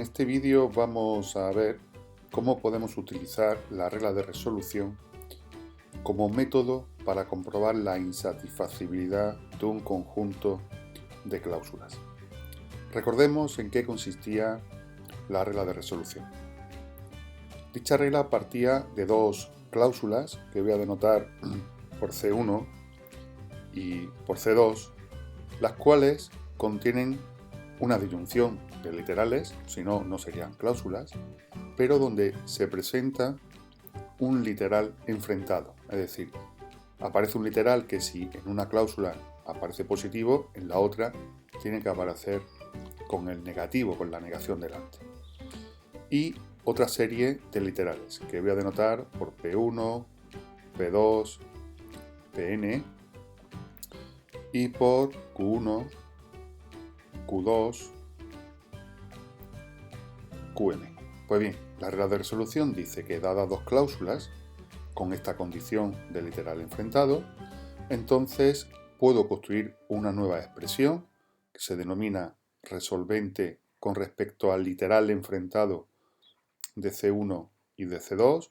este vídeo vamos a ver cómo podemos utilizar la regla de resolución como método para comprobar la insatisfacibilidad de un conjunto de cláusulas. Recordemos en qué consistía la regla de resolución. Dicha regla partía de dos cláusulas que voy a denotar por C1 y por C2, las cuales contienen una disyunción de literales, si no, no serían cláusulas, pero donde se presenta un literal enfrentado, es decir, aparece un literal que si en una cláusula aparece positivo, en la otra tiene que aparecer con el negativo, con la negación delante. Y otra serie de literales que voy a denotar por P1, P2, Pn y por Q1, Q2, Qm. Pues bien, la regla de resolución dice que dadas dos cláusulas con esta condición de literal enfrentado, entonces puedo construir una nueva expresión que se denomina resolvente con respecto al literal enfrentado de C1 y de C2,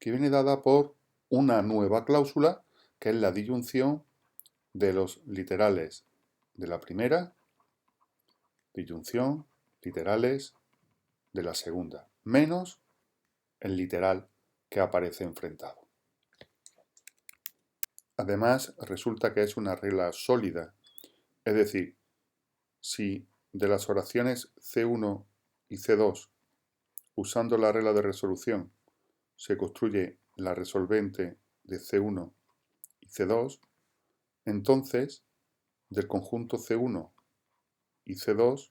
que viene dada por una nueva cláusula que es la disyunción de los literales de la primera, disyunción, literales de la segunda, menos el literal que aparece enfrentado. Además, resulta que es una regla sólida, es decir, si de las oraciones C1 y C2, usando la regla de resolución, se construye la resolvente de C1 y C2, entonces del conjunto C1 y C2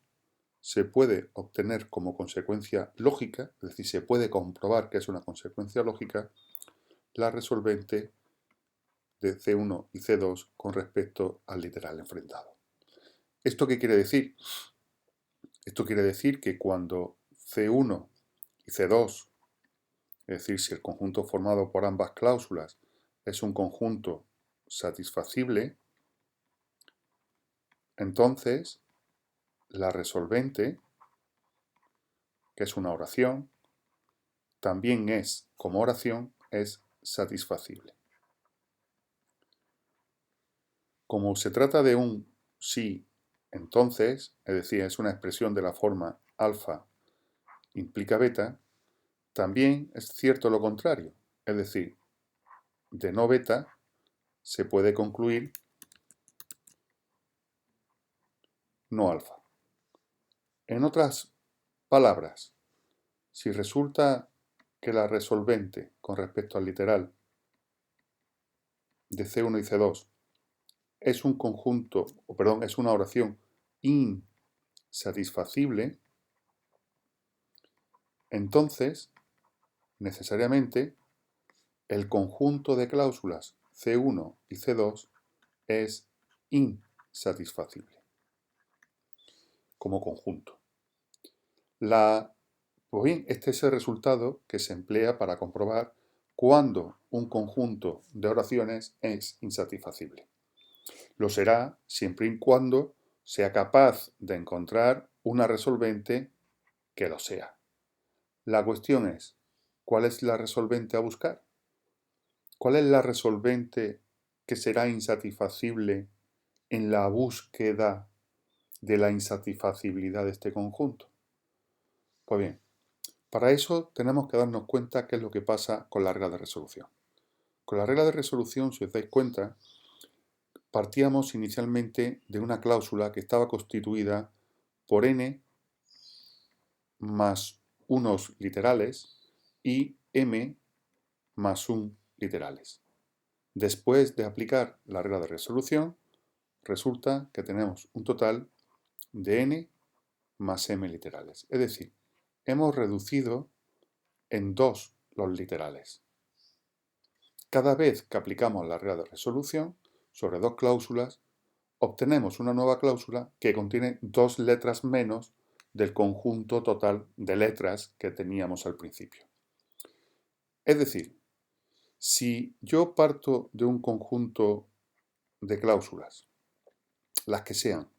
se puede obtener como consecuencia lógica, es decir, se puede comprobar que es una consecuencia lógica, la resolvente de C1 y C2 con respecto al literal enfrentado. ¿Esto qué quiere decir? Esto quiere decir que cuando C1 y C2, es decir, si el conjunto formado por ambas cláusulas es un conjunto satisfacible, entonces la resolvente, que es una oración, también es, como oración, es satisfacible. Como se trata de un sí, entonces, es decir, es una expresión de la forma alfa implica beta, también es cierto lo contrario, es decir, de no beta se puede concluir no alfa. En otras palabras, si resulta que la resolvente con respecto al literal de C1 y C2 es un conjunto, es una oración insatisfacible, entonces, necesariamente, el conjunto de cláusulas C1 y C2 es insatisfacible como conjunto. Pues bien, este es el resultado que se emplea para comprobar cuándo un conjunto de oraciones es insatisfacible. Lo será siempre y cuando sea capaz de encontrar una resolvente que lo sea. La cuestión es, ¿cuál es la resolvente a buscar? ¿Cuál es la resolvente que será insatisfacible en la búsqueda de la insatisfacibilidad de este conjunto? Pues bien, para eso tenemos que darnos cuenta qué es lo que pasa con la regla de resolución. Con la regla de resolución, si os dais cuenta, partíamos inicialmente de una cláusula que estaba constituida por n más unos literales y m más un literales. Después de aplicar la regla de resolución, resulta que tenemos un total de n más m literales. Es decir, hemos reducido en 2 los literales. Cada vez que aplicamos la regla de resolución sobre dos cláusulas, obtenemos una nueva cláusula que contiene 2 letras menos del conjunto total de letras que teníamos al principio. Es decir, si yo parto de un conjunto de cláusulas, las que sean,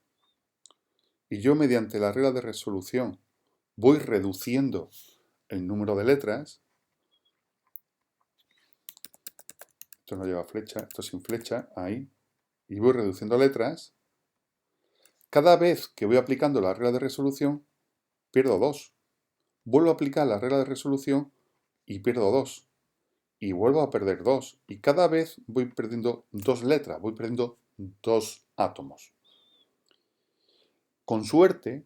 y yo mediante la regla de resolución voy reduciendo el número de letras. Esto no lleva flecha, esto sin flecha, ahí. Y voy reduciendo letras. Cada vez que voy aplicando la regla de resolución, pierdo 2. Vuelvo a aplicar la regla de resolución y pierdo 2. Y vuelvo a perder 2. Y cada vez voy perdiendo 2 letras, voy perdiendo 2 átomos. Con suerte,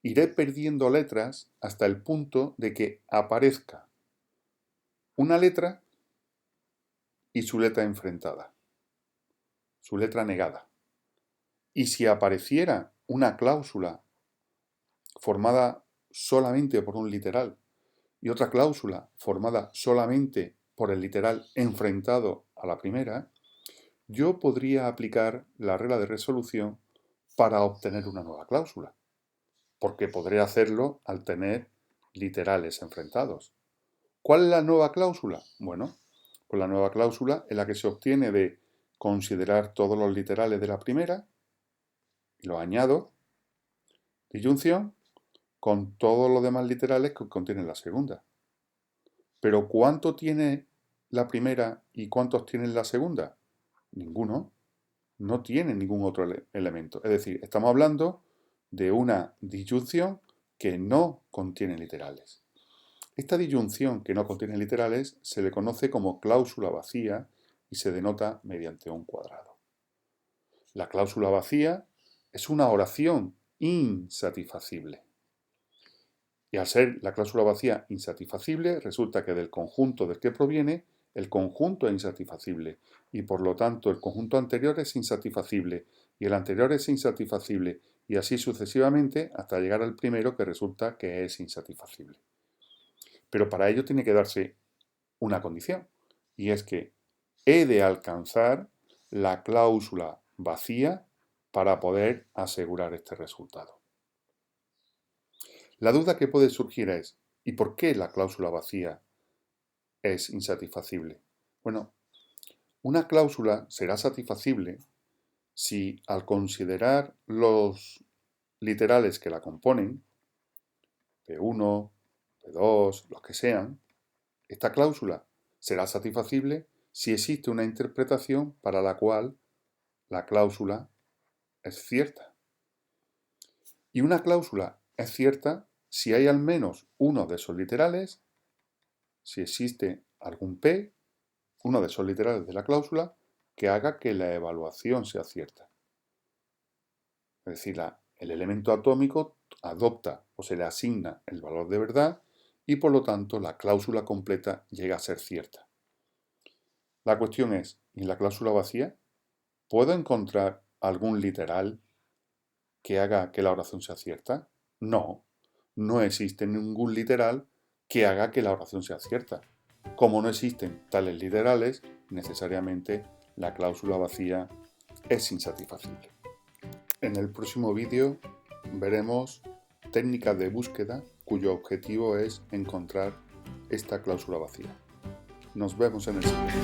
iré perdiendo letras hasta el punto de que aparezca una letra y su letra enfrentada, su letra negada. Y si apareciera una cláusula formada solamente por un literal y otra cláusula formada solamente por el literal enfrentado a la primera, yo podría aplicar la regla de resolución para obtener una nueva cláusula, porque podré hacerlo al tener literales enfrentados. ¿Cuál es la nueva cláusula? Bueno, pues la nueva cláusula es la que se obtiene de considerar todos los literales de la primera, y los añado, disyunción, con todos los demás literales que contiene la segunda. Pero ¿cuánto tiene la primera y cuántos tiene la segunda? Ninguno. No tiene ningún otro elemento. Es decir, estamos hablando de una disyunción que no contiene literales. Esta disyunción que no contiene literales se le conoce como cláusula vacía y se denota mediante un cuadrado. La cláusula vacía es una oración insatisfacible. Y al ser la cláusula vacía insatisfacible, resulta que del conjunto del que proviene, el conjunto es insatisfacible y por lo tanto el conjunto anterior es insatisfacible y el anterior es insatisfacible y así sucesivamente hasta llegar al primero que resulta que es insatisfacible. Pero para ello tiene que darse una condición y es que he de alcanzar la cláusula vacía para poder asegurar este resultado. La duda que puede surgir es, ¿y por qué la cláusula vacía es insatisfacible? Bueno, una cláusula será satisfacible si al considerar los literales que la componen, P1, P2, los que sean, esta cláusula será satisfacible si existe una interpretación para la cual la cláusula es cierta. Y una cláusula es cierta si hay al menos uno de esos literales, si existe algún P, uno de esos literales de la cláusula, que haga que la evaluación sea cierta. Es decir, el elemento atómico adopta o se le asigna el valor de verdad y por lo tanto la cláusula completa llega a ser cierta. La cuestión es, ¿y en la cláusula vacía puedo encontrar algún literal que haga que la oración sea cierta? No, no existe ningún literal que haga que la oración sea cierta. Como no existen tales literales, necesariamente la cláusula vacía es insatisfacible. En el próximo vídeo veremos técnicas de búsqueda cuyo objetivo es encontrar esta cláusula vacía. Nos vemos en el siguiente.